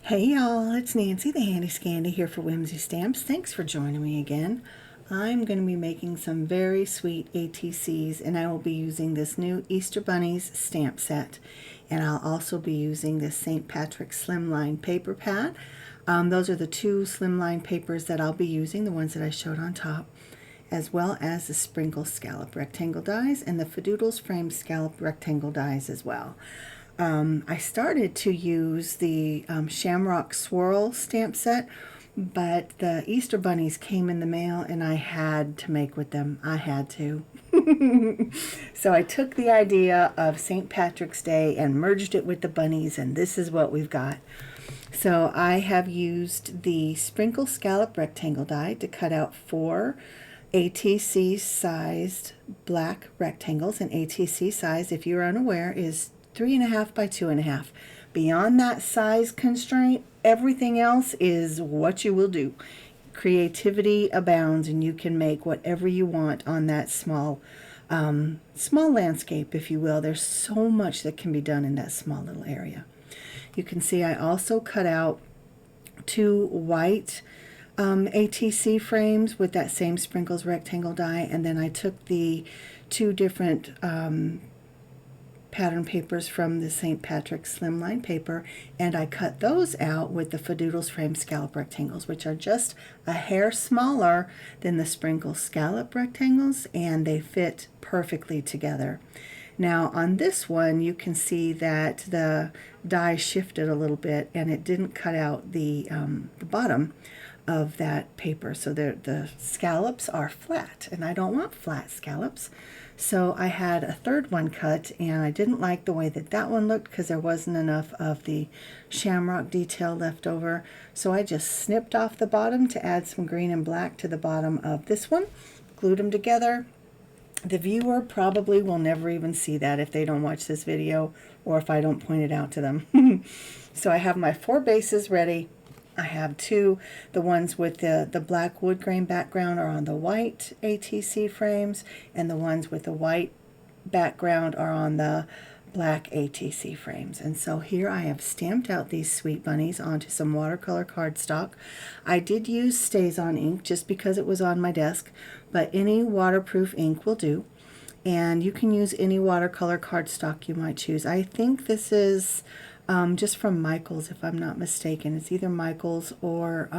Hey y'all, it's Nancy the Handy Scandy here for Whimsy Stamps. Thanks for joining me again. I'm going to be making some very sweet ATCs, and I will be using this new Easter Bunnies stamp set. And I'll also be using this St. Patrick's Slimline paper pad. Those are the two slimline papers that I'll be using, the ones that I showed on top, as well as the Sprinkle Scallop Rectangle dies and the Fadoodles Frame Scallop Rectangle dies as well. I started to use the Shamrock Swirl stamp set, but the Easter Bunnies came in the mail and I had to make with them. I had to. So I took the idea of St. Patrick's Day and merged it with the bunnies, and this is what we've got. So I have used the Sprinkle Scallop Rectangle die to cut out 4 ATC sized black rectangles. And ATC size, if you're unaware, is 3.5 by 2.5. Beyond that size constraint, everything else is what you will do. Creativity abounds, and you can make whatever you want on that small landscape, if you will. There's so much that can be done in that small little area. You can see I also cut out 2 white ATC frames with that same Sprinkles rectangle die, and then I took the 2 different pattern papers from the St. Patrick's Slimline paper, and I cut those out with the Fadoodles Frame Scallop Rectangles, which are just a hair smaller than the Sprinkle Scallop Rectangles, and they fit perfectly together. Now on this one, you can see that the die shifted a little bit, and it didn't cut out the bottom of that paper, so the scallops are flat, and I don't want flat scallops. So I had a third one cut, and I didn't like the way that that one looked because there wasn't enough of the shamrock detail left over. So I just snipped off the bottom to add some green and black to the bottom of this one, glued them together. The viewer probably will never even see that if they don't watch this video or if I don't point it out to them. So I have my 4 bases ready. I have 2, the ones with the black wood grain background are on the white ATC frames, and the ones with the white background are on the black ATC frames. And so here I have stamped out these sweet bunnies onto some watercolor cardstock. I did use Stays-On ink just because it was on my desk, but any waterproof ink will do. And you can use any watercolor cardstock you might choose. I think this is just from Michaels, if I'm not mistaken. It's either Michaels or,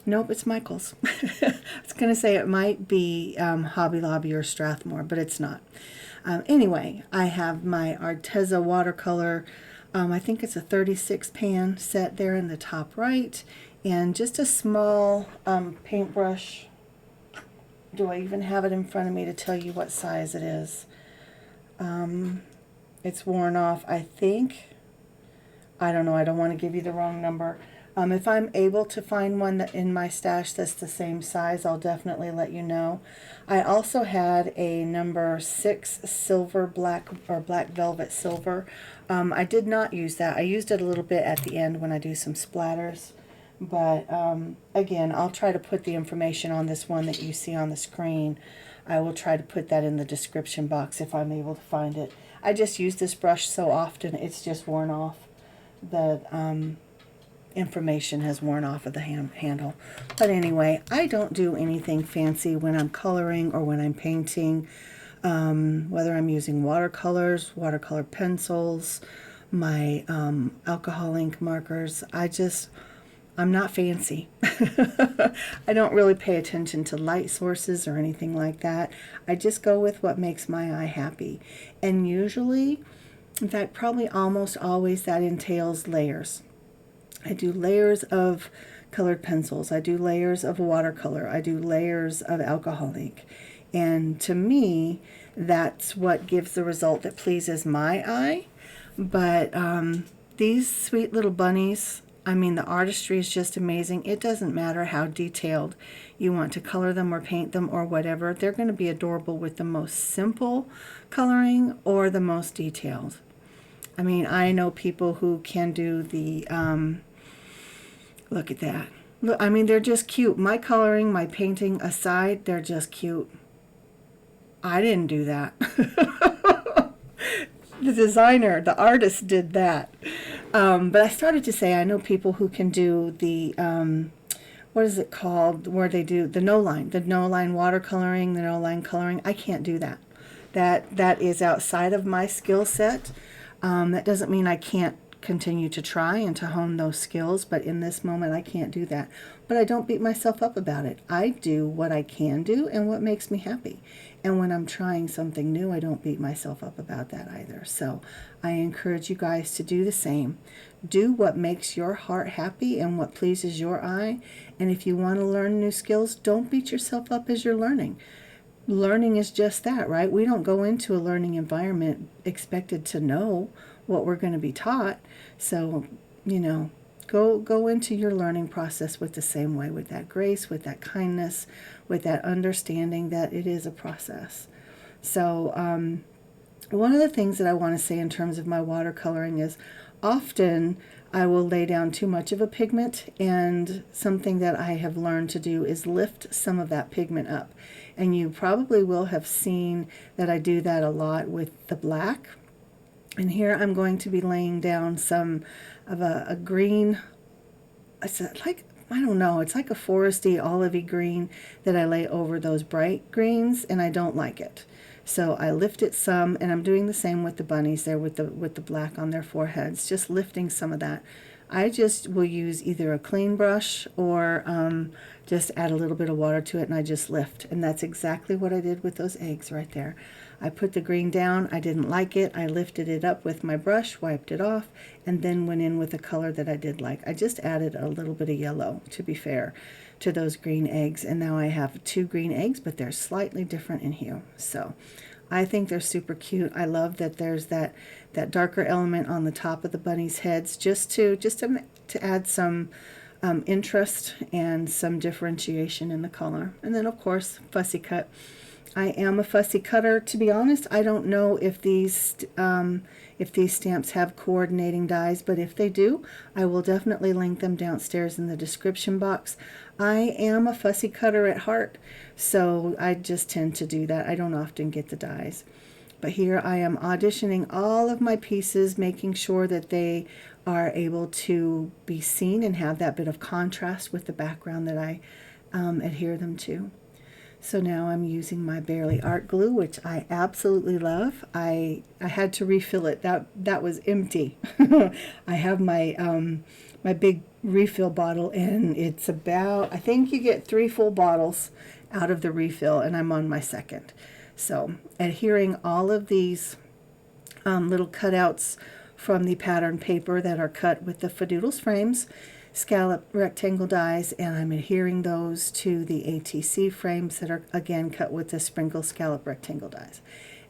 nope, it's Michaels. I was going to say it might be Hobby Lobby or Strathmore, but it's not. Anyway, I have my Arteza watercolor, I think it's a 36 pan set there in the top right, and just a small paintbrush. Do I even have it in front of me to tell you what size it is? It's worn off, I think. I don't know. I don't want to give you the wrong number. If I'm able to find one that in my stash that's the same size, I'll definitely let you know. I also had a number 6 silver black or black velvet silver. I did not use that. I used it a little bit at the end when I do some splatters. But again, I'll try to put the information on this one that you see on the screen. I will try to put that in the description box if I'm able to find it. I just use this brush so often, it's just worn off. The information has worn off of the handle. But anyway, I don't do anything fancy when I'm coloring or when I'm painting, whether I'm using watercolors, watercolor pencils, my alcohol ink markers. I'm not fancy. I don't really pay attention to light sources or anything like that. I just go with what makes my eye happy. And usually, in fact, probably almost always, that entails layers. I do layers of colored pencils. I do layers of watercolor. I do layers of alcohol ink. And to me, that's what gives the result that pleases my eye. But these sweet little bunnies, I mean, the artistry is just amazing. It doesn't matter how detailed you want to color them or paint them or whatever. They're going to be adorable with the most simple coloring or the most detailed. I mean, I know people who can do the, look at that. Look, I mean, they're just cute. My coloring, my painting aside, they're just cute. I didn't do that. The designer, the artist did that. But I started to say, I know people who can do the, what is it called, where they do the no line watercoloring, the no line coloring. I can't do that. That is outside of my skill set. That doesn't mean I can't continue to try and to hone those skills, but in this moment I can't do that. But I don't beat myself up about it. I do what I can do and what makes me happy. And when I'm trying something new, I don't beat myself up about that either. So I encourage you guys to do the same. Do what makes your heart happy and what pleases your eye. And if you want to learn new skills, don't beat yourself up as you're learning. Learning is just that, right? We don't go into a learning environment expected to know what we're going to be taught. So, go into your learning process with the same way, with that grace, with that kindness, with that understanding that it is a process. So, one of the things that I want to say in terms of my watercoloring is often I will lay down too much of a pigment, and something that I have learned to do is lift some of that pigment up. And you probably will have seen that I do that a lot with the black. And here I'm going to be laying down some of a green, it's like, I don't know, it's like a foresty, olivey green that I lay over those bright greens, and I don't like it. So I lift it some, and I'm doing the same with the bunnies there with the black on their foreheads, just lifting some of that. I just will use either a clean brush or just add a little bit of water to it, and I just lift. And that's exactly what I did with those eggs right there. I put the green down, I didn't like it, I lifted it up with my brush, wiped it off, and then went in with a color that I did like. I just added a little bit of yellow, to be fair, to those green eggs, and now I have 2 green eggs, but they're slightly different in hue. So I think they're super cute. I love that there's that darker element on the top of the bunnies' heads, just to add some interest and some differentiation in the color. And then, of course, fussy cut. I am a fussy cutter. To be honest, I don't know if these stamps have coordinating dies, but if they do, I will definitely link them downstairs in the description box. I am a fussy cutter at heart, so I just tend to do that. I don't often get the dies. But here I am auditioning all of my pieces, making sure that they are able to be seen and have that bit of contrast with the background that I adhere them to. So now I'm using my Barely Art glue, which I absolutely love. I had to refill it. That was empty. I have my my big refill bottle, and it's about, I think you get 3 full bottles out of the refill, and I'm on my second. So adhering all of these little cutouts from the pattern paper that are cut with the Fadoodles frames, scallop rectangle dies, and I'm adhering those to the ATC frames that are again cut with the sprinkle scallop rectangle dies.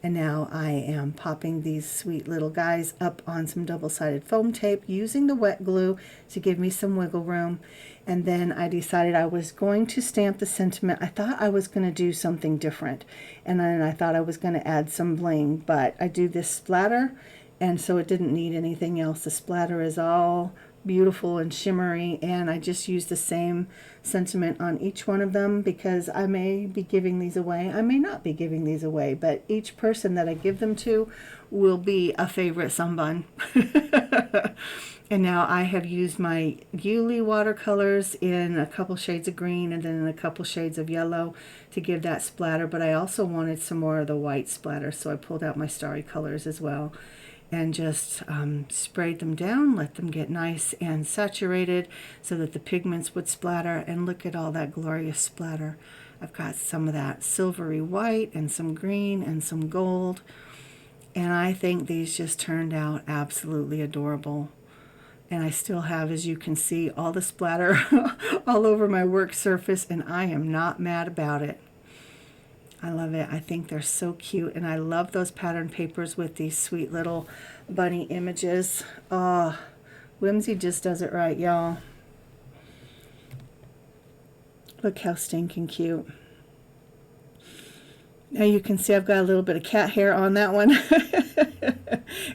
And now I am popping these sweet little guys up on some double-sided foam tape using the wet glue to give me some wiggle room. And then I decided I was going to stamp the sentiment. I thought I was going to do something different, and then I thought I was going to add some bling, but I do this splatter, and so it didn't need anything else. The splatter is all beautiful and shimmery, and I just use the same sentiment on each one of them because I may be giving these away, I may not be giving these away, but each person that I give them to will be a favorite sunbun. And now I have used my Yuli watercolors in a couple shades of green and then in a couple shades of yellow to give that splatter, but I also wanted some more of the white splatter, so I pulled out my starry colors as well and just sprayed them down, let them get nice and saturated so that the pigments would splatter. And look at all that glorious splatter. I've got some of that silvery white and some green and some gold, and I think these just turned out absolutely adorable. And I still have, as you can see, all the splatter all over my work surface, and I am not mad about it. I love it. I think they're so cute, and I love those pattern papers with these sweet little bunny images. Oh, Whimsy just does it right, y'all. Look how stinking cute. Now you can see I've got a little bit of cat hair on that one.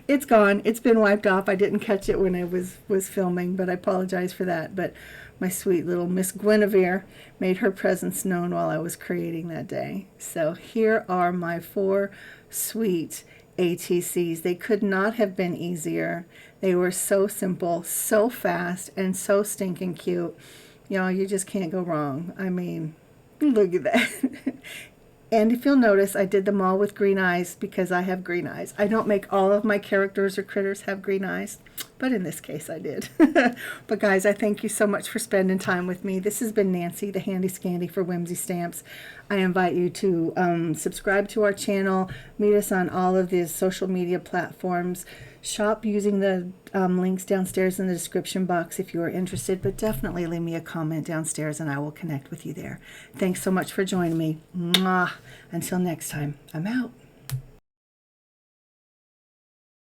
It's gone. It's been wiped off. I didn't catch it when I was filming, but I apologize for that. But my sweet little Miss Guinevere made her presence known while I was creating that day. So here are my 4 sweet ATCs. They could not have been easier. They were so simple, so fast, and so stinking cute. You know, you just can't go wrong. I mean, look at that. And if you'll notice, I did them all with green eyes because I have green eyes. I don't make all of my characters or critters have green eyes, but in this case I did. But guys, I thank you so much for spending time with me. This has been Nancy, the Handy Scandy for Whimsy Stamps. I invite you to subscribe to our channel, meet us on all of these social media platforms, shop using the links downstairs in the description box if you are interested, but definitely leave me a comment downstairs and I will connect with you there. Thanks so much for joining me. Mwah. Until next time, I'm out.